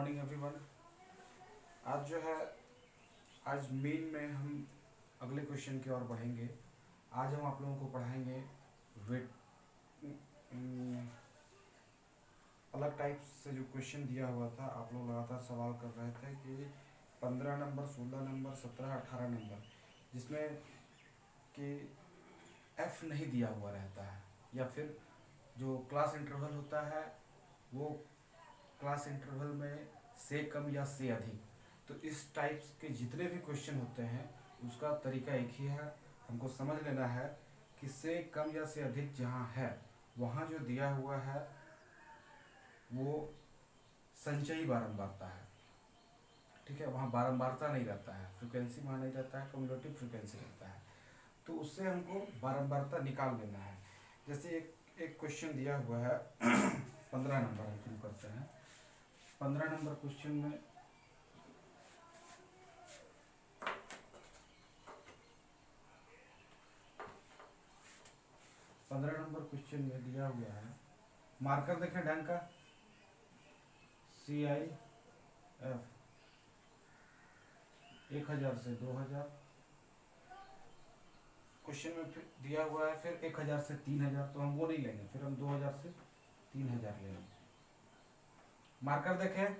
Morning everyone. आज जो है आज मेन में हम अगले क्वेश्चन की ओर बढ़ेंगे। आज हम आप लोगों को पढ़ाएंगे वेट अलग टाइप से जो क्वेश्चन दिया हुआ था। आप लोग लगातार सवाल कर रहे थे कि 15 नंबर, 16 नंबर, 17, 18 नंबर जिसमें कि एफ नहीं दिया हुआ रहता है, या फिर जो क्लास इंटरवल होता है वो क्लास इंटरवल में से कम या से अधिक। तो इस टाइप्स के जितने भी क्वेश्चन होते हैं उसका तरीका एक ही है। हमको समझ लेना है कि से कम या से अधिक जहाँ है वहाँ जो दिया हुआ है वो संचयी बारंबारता है। ठीक है, वहाँ बारंबारता नहीं रहता है, फ्रिक्वेंसी वहाँ नहीं रहता है, कम्युलेटिव फ्रिक्वेंसी रहता है। तो उससे हमको बारंबारता निकाल लेना है। जैसे एक क्वेश्चन दिया हुआ है 15 नंबर हम शुरू करते हैं। 15 नंबर क्वेश्चन में दिया हुआ है, मार्कर देखें ढंग का, CIF 1000 से 2000। क्वेश्चन में फिर दिया हुआ है फिर 1000 से 3000, तो हम वो नहीं लेंगे, फिर हम 2000 से 3000 लेंगे। मार्कर देखें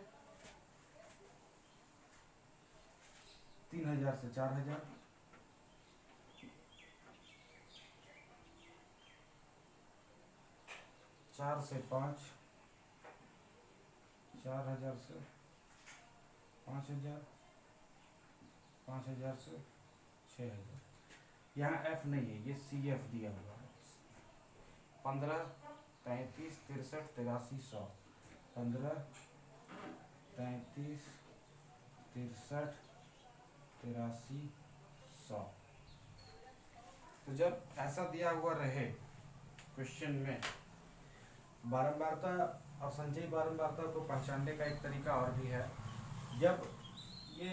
3000 से 4000, 4 से 5, 4000 से 5000, 5000 से 6000। यहाँ एफ नहीं है, ये CF दिया हुआ है। 15, 33, 63, 83, 100। 15, 33, 63, 83, 100। तो जब ऐसा दिया हुआ रहे क्वेश्चन में, बारंबारता और संचयी बारंबारता को पहचानने का एक तरीका और भी है। जब ये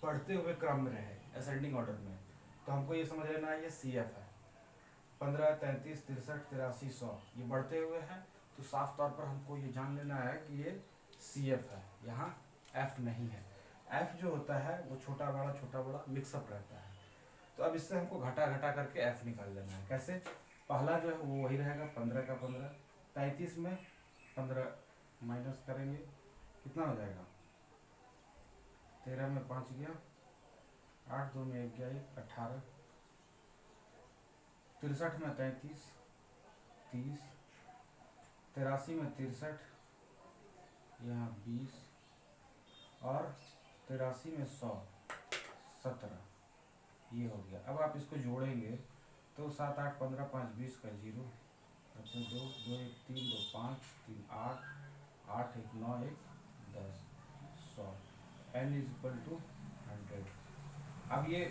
बढ़ते हुए क्रम में रहे असेंडिंग ऑर्डर में, तो हमको ये समझ लेना है ये CF है। 15, 33, 63, 83, 100 ये बढ़ते हुए हैं, तो साफ तौर पर हमको ये जान लेना है कि ये CF है, यहाँ F नहीं है। F जो होता है वो छोटा बड़ा मिक्सअप रहता है। तो अब इससे हमको घटा घटा करके F निकाल लेना है। कैसे? पहला जो है वो वही रहेगा, 15 का 15। 33 में 15 माइनस करेंगे, कितना हो जाएगा? 13 में 5 गया, 8 2 में 1 गया, 18। 63 में 33, 30। 83 में 63, यहाँ 20, और 83 में 100, 17। ये हो गया। अब आप इसको जोड़ेंगे तो 7 8 15 5 20 का 0, 2 2 1 3 2 5 3 8 8 1 9 1 10 100 n = 100। अब ये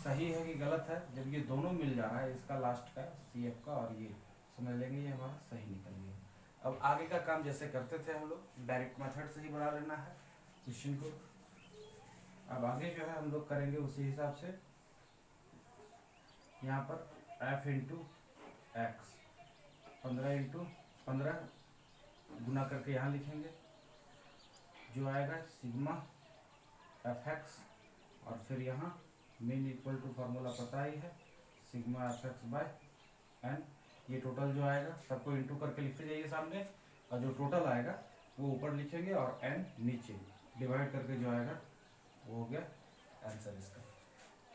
सही है कि गलत है? जब ये दोनों मिल जा रहा है, इसका लास्ट का CF का और ये, समझ लेंगे ये हमारा सही निकल गया। अब आगे का काम जैसे करते थे हम लोग, डायरेक्ट मेथड से ही बना लेना है क्वेश्चन को। अब आगे जो है हम लोग करेंगे उसी हिसाब से। यहाँ पर F × X, 15 × 15 गुना करके यहाँ लिखेंगे, जो आएगा सिग्मा FX, और फिर यहाँ मेन इक्वल टू फार्मूला पता ही है, सिग्मा FX/n। ये टोटल जो आएगा सबको इंटू करके लिखते जाइए सामने, और जो टोटल आएगा वो ऊपर लिखेंगे और n नीचे डिवाइड करके जो आएगा वो हो गया आंसर इसका।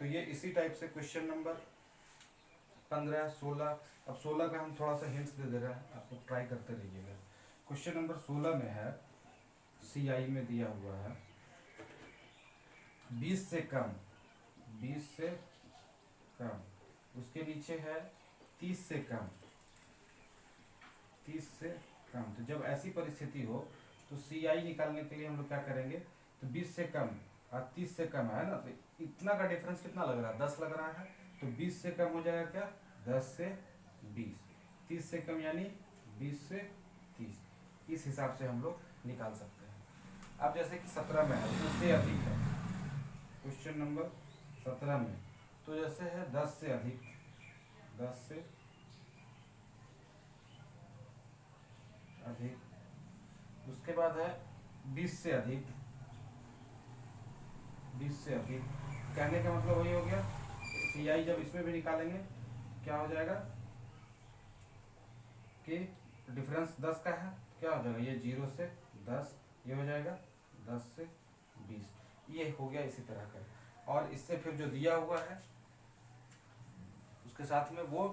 तो ये इसी टाइप से क्वेश्चन नंबर 15, 16, अब 16 का हम थोड़ा सा हिंट्स दे रहे हैं, आप लोग ट्राई करते रहिएगा। क्वेश्चन नंबर 16 में है, CI में दिया हुआ है 20 से कम, 20 से कम, उसके नीचे है 30 से कम, 30 से कम। तो जब ऐसी परिस्थिति हो तो CI निकालने के लिए हम लोग क्या करेंगे? तो 20 से कम और 30 से कम है ना, तो इतना का डिफरेंस कितना लग रहा है? 10 लग रहा है। तो 20 से कम हो जाएगा क्या? 10 से 20। 30 से कम यानी 20 से 30। इस हिसाब से हम लोग निकाल सकते हैं। अब जैसे कि 17 में है, उससे अधिक है क्वेश्चन नंबर 17 में, तो जैसे है 10 से अधिक, 10 से अधिक। उसके बाद है 20 से अधिक, 20 से अधिक कहने का मतलब वही हो गया, सी आई जब इसमें भी निकालेंगे क्या हो जाएगा कि डिफरेंस 10 का है, क्या हो जाएगा ये 0 से 10, ये हो जाएगा 10 से 20, ये हो गया इसी तरह का। और इससे फिर जो दिया हुआ है उसके साथ में वो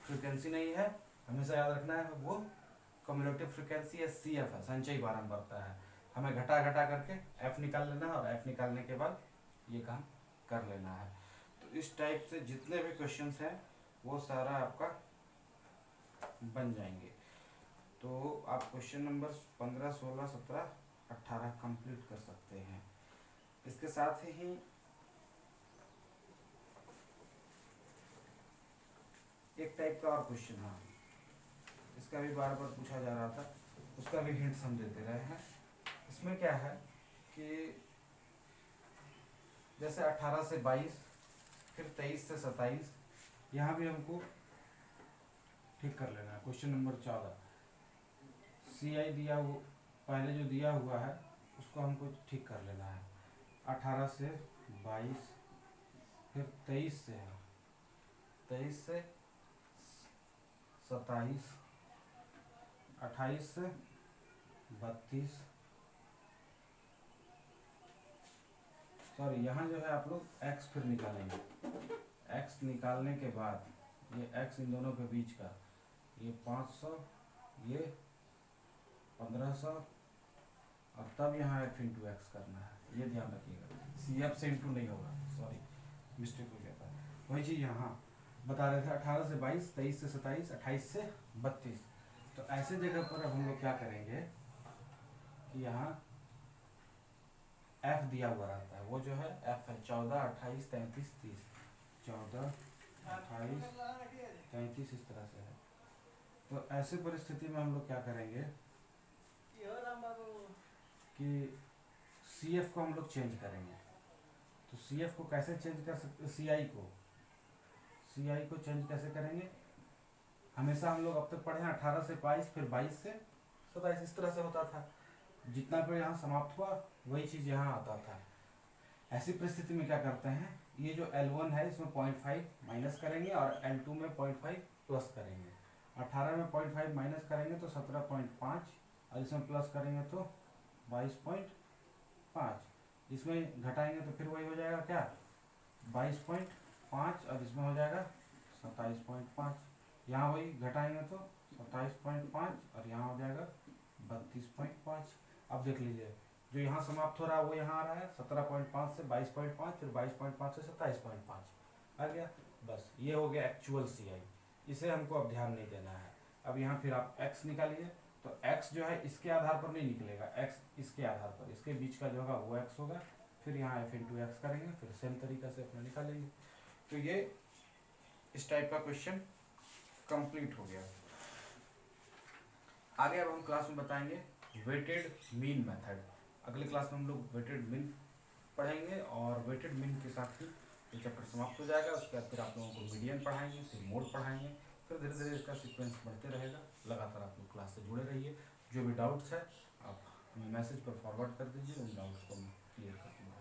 फ्रिक्वेंसी नहीं है, हमेशा याद रखना है, वो कम्युलेटिव फ्रिक्वेंसी है, सी एफ है, संचयी बारंबारता है। हमें घटा घटा करके एफ निकाल लेना है और एफ निकालने के बाद ये काम कर लेना है। तो इस टाइप से जितने भी क्वेश्चंस हैं वो सारा आपका बन जाएंगे। तो आप क्वेश्चन नंबर 15, 16, 17, 18 कंप्लीट कर सकते हैं। इसके साथ ही एक टाइप का और क्वेश्चन है, इसका भी बार बार पूछा जा रहा था, उसका भी हिंट्स हम देते रहे हैं। इसमें क्या है कि जैसे 18 से 22, फिर 23 से 27, यहाँ भी हमको ठीक कर लेना है। क्वेश्चन नंबर 14 सी आई दिया हुआ, पहले जो दिया हुआ है उसको हमको ठीक कर लेना है। 18 से 22, फिर 23 से है, 23 से 27, 28 से 32, सॉरी यहाँ जो है आप लोग x फिर निकालेंगे। x निकालने के बाद ये x इन दोनों के बीच का, ये 500, ये 1500, और तब यहाँ f इंटू एक्स करना है, ये ध्यान रखिएगा। सी एफ से इंटू नहीं होगा, सॉरी मिस्टेक हो गया था। वही चीज़ यहाँ बता रहे थे, 18 से 22, 23 से 27, 28 से 32। तो ऐसे जगह पर अब हम लोग क्या करेंगे कि यहाँ f दिया हुआ रहता है, वो जो है f है 14, 28, 33, 30, 14, 28, 33 इस तरह से है। तो ऐसे परिस्थिति में हम लोग क्या करेंगे कि सी एफ को हम लोग चेंज करेंगे। तो सी एफ को कैसे चेंज कर सकते, सी आई को चेंज कैसे करेंगे, हमेशा हम लोग अब तक पढ़े हैं 18 से 22, फिर 22 से 27, इस तरह से होता था। जितना पे यहाँ समाप्त हुआ वही चीज़ यहाँ आता था। ऐसी परिस्थिति में क्या करते हैं, ये जो L1 है इसमें 0.5 माइनस करेंगे और L2 में 0.5 प्लस करेंगे। 18 में 0.5 माइनस करेंगे तो 17.5, और इसमें प्लस करेंगे तो 22.5, इसमें घटाएंगे तो फिर वही हो जाएगा क्या 22.5, और इसमें हो जाएगा 27.5, यहाँ वही घटाएंगे तो 27.5, और यहाँ हो जाएगा 32.5। अब देख लीजिए जो यहाँ समाप्त हो रहा है वो यहाँ आ रहा है, 17.5 से 22.5, फिर 22.5 से 27.5 आ गया। बस ये हो गया एक्चुअल सी आई, इसे हमको अब ध्यान नहीं देना है। अब यहाँ फिर आप x निकालिए, तो x जो है इसके आधार पर नहीं निकलेगा, x इसके आधार पर, इसके बीच का जो होगा वो x होगा, फिर यहाँ f इंटू एक्स करेंगे, फिर सेम तरीका से अपना निकालेंगे। तो ये इस टाइप का क्वेश्चन कंप्लीट हो गया। आगे अब हम क्लास में बताएंगे वेटेड मीन मेथड। अगले क्लास में हम लोग वेटेड मीन पढ़ेंगे, और वेटेड मीन के साथ ही ये चैप्टर समाप्त हो जाएगा। उसके बाद फिर आप लोगों को मीडियन पढ़ाएंगे, फिर मोड पढ़ाएंगे, फिर धीरे धीरे इसका सीक्वेंस बढ़ते रहेगा। लगातार आप लोग क्लास से जुड़े रहिए। जो भी डाउट्स है आप मैसेज पर फॉरवर्ड कर दीजिए, उन डाउट्स को मैं क्लियर कर दूँगा।